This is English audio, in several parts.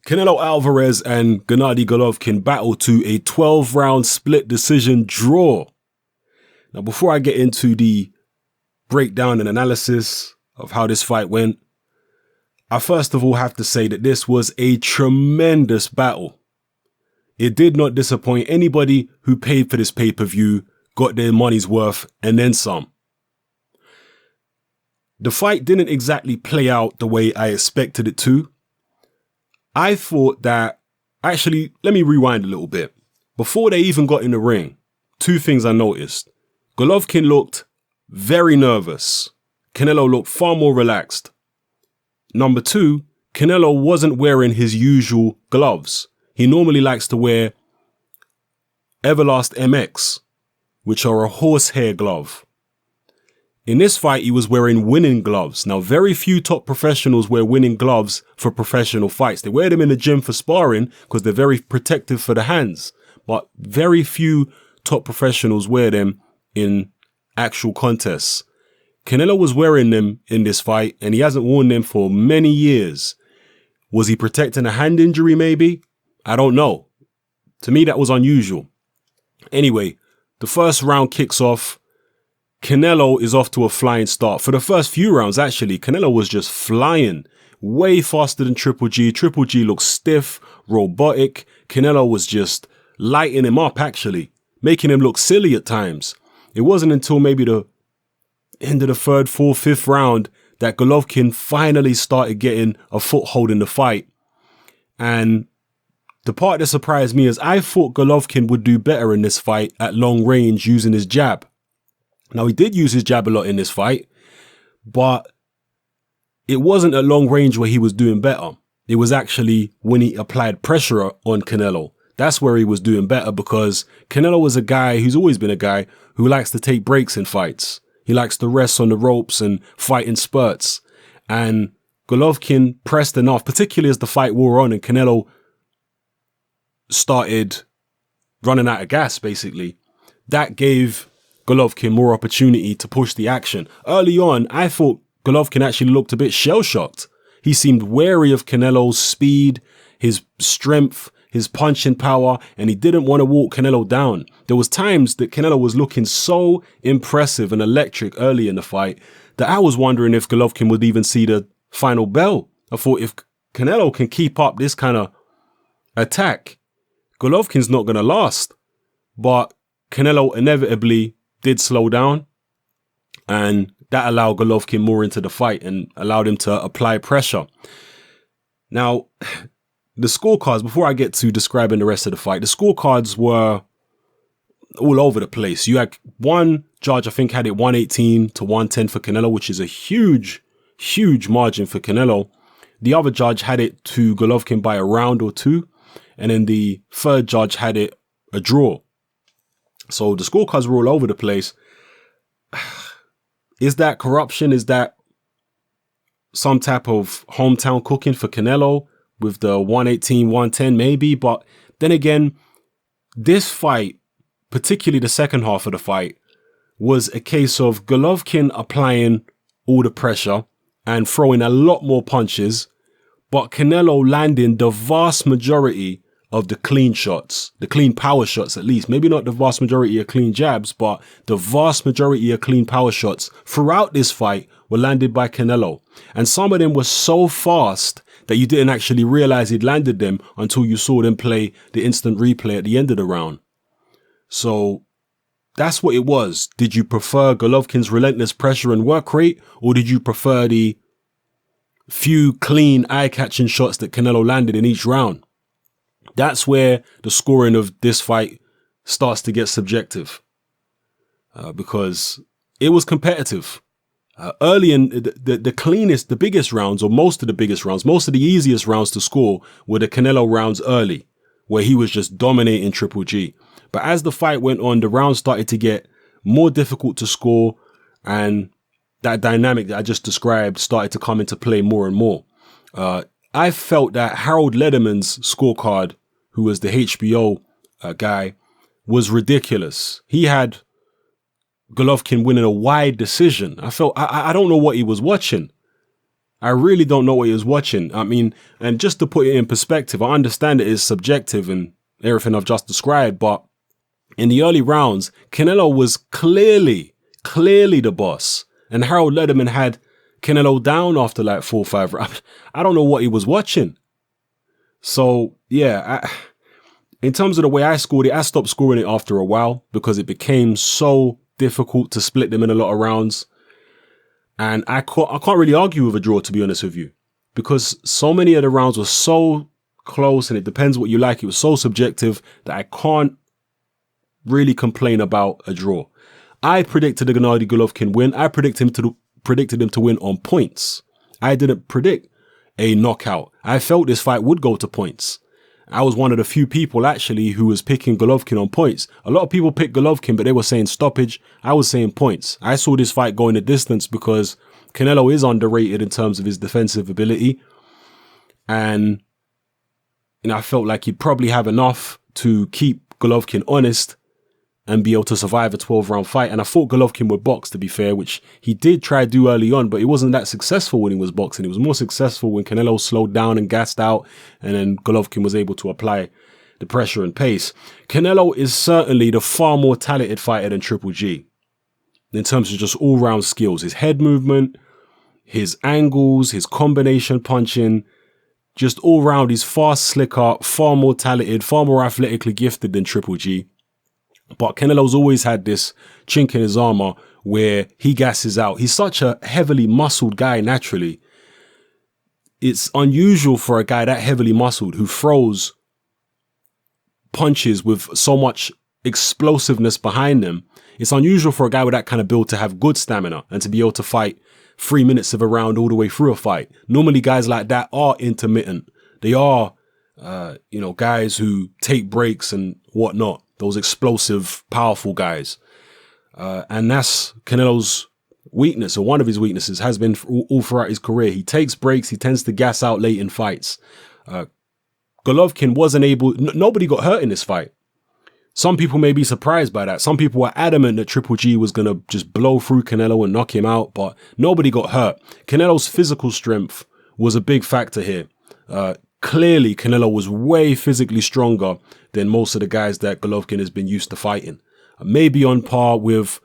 Canelo Alvarez and Gennady Golovkin battled to a 12-round split decision draw. Now, before I get into the breakdown and analysis of how this fight went, I first of all have to say that this was a tremendous battle. It did not disappoint. Anybody who paid for this pay-per-view got their money's worth and then some. The fight didn't exactly play out the way I expected it to. I thought that, actually, let me rewind a little bit. Before they even got in the ring, two things I noticed. Golovkin looked very nervous. Canelo looked far more relaxed. Number two, Canelo wasn't wearing his usual gloves. He normally likes to wear Everlast MX, which are a horsehair glove. In this fight, he was wearing winning gloves. Now, very few top professionals wear winning gloves for professional fights. They wear them in the gym for sparring because they're very protective for the hands. But very few top professionals wear them in actual contests. Canelo was wearing them in this fight, and he hasn't worn them for many years. Was he protecting a hand injury, maybe? I don't know. To me, that was unusual. Anyway, the first round kicks off. Canelo is off to a flying start. For the first few rounds, actually, Canelo was just flying. Way faster than Triple G. Triple G looked stiff, robotic. Canelo was just lighting him up, actually, making him look silly at times. It wasn't until maybe the end of the third, fourth, fifth round that Golovkin finally started getting a foothold in the fight. And the part that surprised me is I thought Golovkin would do better in this fight at long range using his jab. Now, he did use his jab a lot in this fight, but it wasn't at long range where he was doing better. It was actually when he applied pressure on Canelo. That's where he was doing better, because Canelo was a guy who's always been a guy who likes to take breaks in fights. He likes to rest on the ropes and fight in spurts. And Golovkin pressed enough, particularly as the fight wore on and Canelo started running out of gas, basically. That gave Golovkin more opportunity to push the action. Early on, I thought Golovkin actually looked a bit shell-shocked. He seemed wary of Canelo's speed, his strength, his punching power, and he didn't want to walk Canelo down. There was times that Canelo was looking so impressive and electric early in the fight that I was wondering if Golovkin would even see the final bell. I thought if Canelo can keep up this kind of attack, Golovkin's not going to last. But Canelo inevitably did slow down, and that allowed Golovkin more into the fight and allowed him to apply pressure. Now, the scorecards, before I get to describing the rest of the fight, the scorecards were all over the place. You had one judge, I think, had it 118 to 110 for Canelo, which is a huge, huge margin for Canelo. The other judge had it to Golovkin by a round or two, and then the third judge had it a draw. So the scorecards were all over the place. Is that corruption? Is that some type of hometown cooking for Canelo with the 118, 110 maybe? But then again, this fight, particularly the second half of the fight, was a case of Golovkin applying all the pressure and throwing a lot more punches, but Canelo landing the vast majority of the clean shots, the clean power shots at least. Maybe not the vast majority of clean jabs, but the vast majority of clean power shots throughout this fight were landed by Canelo. And some of them were so fast that you didn't actually realize he'd landed them until you saw them play the instant replay at the end of the round. So that's what it was. Did you prefer Golovkin's relentless pressure and work rate, or did you prefer the few clean eye-catching shots that Canelo landed in each round? That's where the scoring of this fight starts to get subjective, because it was competitive. Early in the cleanest, the biggest rounds, or most of the biggest rounds, most of the easiest rounds to score were the Canelo rounds early, where he was just dominating Triple G. But as the fight went on, the rounds started to get more difficult to score, and that dynamic that I just described started to come into play more and more. I felt that Harold Lederman's scorecard, who was the HBO guy, was ridiculous. He had Golovkin winning a wide decision. I felt, I don't know what he was watching. I really don't know what he was watching. I mean, and just to put it in perspective, I understand it is subjective and everything I've just described, but in the early rounds, Canelo was clearly the boss. And Harold Lederman had Canelo down after like 4 or 5 rounds. I don't know what he was watching. So, yeah, in terms of the way I scored it, I stopped scoring it after a while because it became so difficult to split them in a lot of rounds. And I can't really argue with a draw, to be honest with you, because so many of the rounds were so close, and it depends what you like. It was so subjective that I can't really complain about a draw. I predicted the Gennady Golovkin win. I predicted him to win on points. I didn't predict a knockout. I felt this fight would go to points. I was one of the few people actually who was picking Golovkin on points. A lot of people picked Golovkin, but they were saying stoppage. I was saying points. I saw this fight going the distance because Canelo is underrated in terms of his defensive ability. And I felt like he'd probably have enough to keep Golovkin honest and be able to survive a 12-round fight. And I thought Golovkin would box, to be fair, which he did try to do early on, but he wasn't that successful when he was boxing. He was more successful when Canelo slowed down and gassed out, and then Golovkin was able to apply the pressure and pace. Canelo is certainly the far more talented fighter than Triple G in terms of just all-round skills. His head movement, his angles, his combination punching, just all-round, he's far slicker, far more talented, far more athletically gifted than Triple G. But Canelo's always had this chink in his armor where he gasses out. He's such a heavily muscled guy naturally. It's unusual for a guy that heavily muscled who throws punches with so much explosiveness behind them. It's unusual for a guy with that kind of build to have good stamina and to be able to fight 3 minutes of a round all the way through a fight. Normally guys like that are intermittent. They are, guys who take breaks and whatnot. Those explosive, powerful guys. And that's Canelo's weakness, or one of his weaknesses, has been all throughout his career. He takes breaks. He tends to gas out late in fights. Golovkin wasn't able... Nobody got hurt in this fight. Some people may be surprised by that. Some people were adamant that Triple G was going to just blow through Canelo and knock him out, but nobody got hurt. Canelo's physical strength was a big factor here. Clearly, Canelo was way physically stronger than most of the guys that Golovkin has been used to fighting. Maybe on par with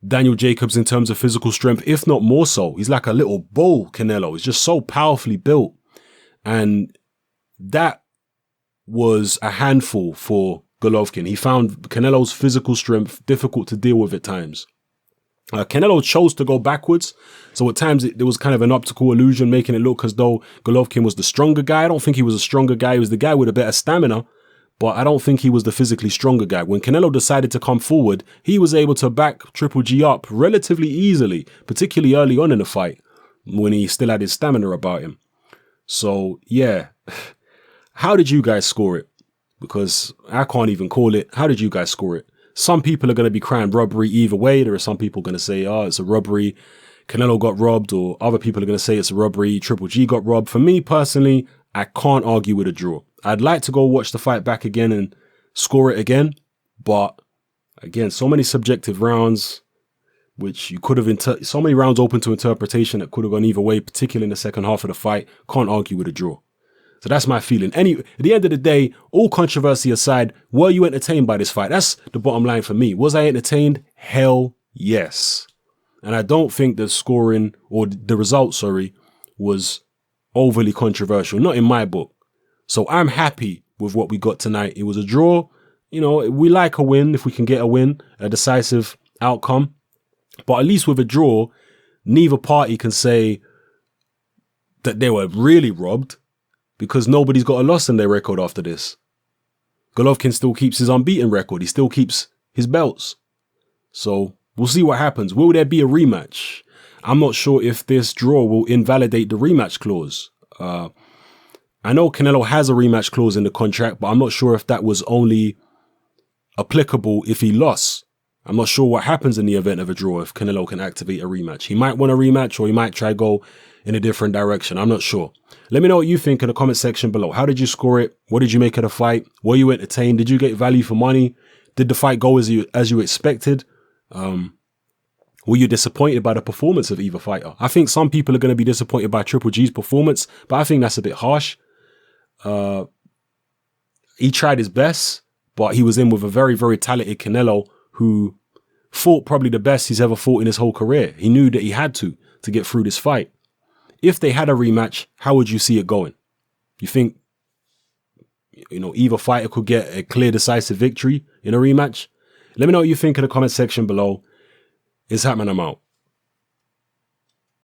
Daniel Jacobs in terms of physical strength, if not more so. He's like a little bull, Canelo. He's just so powerfully built. And that was a handful for Golovkin. He found Canelo's physical strength difficult to deal with at times. Canelo chose to go backwards, so at times there was kind of an optical illusion, making it look as though Golovkin was the stronger guy. I don't think he was a stronger guy. He was the guy with a better stamina, but I don't think he was the physically stronger guy. When Canelo decided to come forward, he was able to back Triple G up relatively easily, particularly early on in the fight, when he still had his stamina about him. So, yeah. How did you guys score it? Because I can't even call it. How did you guys score it? Some people are going to be crying robbery either way. There are some people going to say, oh, it's a robbery. Canelo got robbed, or other people are going to say it's a robbery. Triple G got robbed. For me personally, I can't argue with a draw. I'd like to go watch the fight back again and score it again. But again, so many subjective rounds, which you could have, so many rounds open to interpretation that could have gone either way, particularly in the second half of the fight. Can't argue with a draw. So that's my feeling. At the end of the day, all controversy aside, were you entertained by this fight? That's the bottom line for me. Was I entertained? Hell yes. And I don't think the scoring, or the result, was overly controversial. Not in my book. So I'm happy with what we got tonight. It was a draw. You know, we like a win if we can get a win, a decisive outcome. But at least with a draw, neither party can say that they were really robbed, because nobody's got a loss in their record after this. Golovkin still keeps his unbeaten record. He still keeps his belts. So we'll see what happens. Will there be a rematch? I'm not sure if this draw will invalidate the rematch clause. I know Canelo has a rematch clause in the contract, but I'm not sure if that was only applicable if he lost. I'm not sure what happens in the event of a draw if Canelo can activate a rematch. He might want a rematch, or he might try to go in a different direction. I'm not sure. Let me know what you think in the comment section below. How did you score it? What did you make of the fight? Were you entertained? Did you get value for money? Did the fight go as you expected? What were you disappointed by the performance of either fighter? I think some people are going to be disappointed by Triple G's performance, but I think that's a bit harsh. He tried his best, but he was in with a very, very talented Canelo who fought probably the best he's ever fought in his whole career. He knew that he had to get through this fight. If they had a rematch, how would you see it going? You think, either fighter could get a clear, decisive victory in a rematch? Let me know what you think in the comment section below. It's happening. I'm out.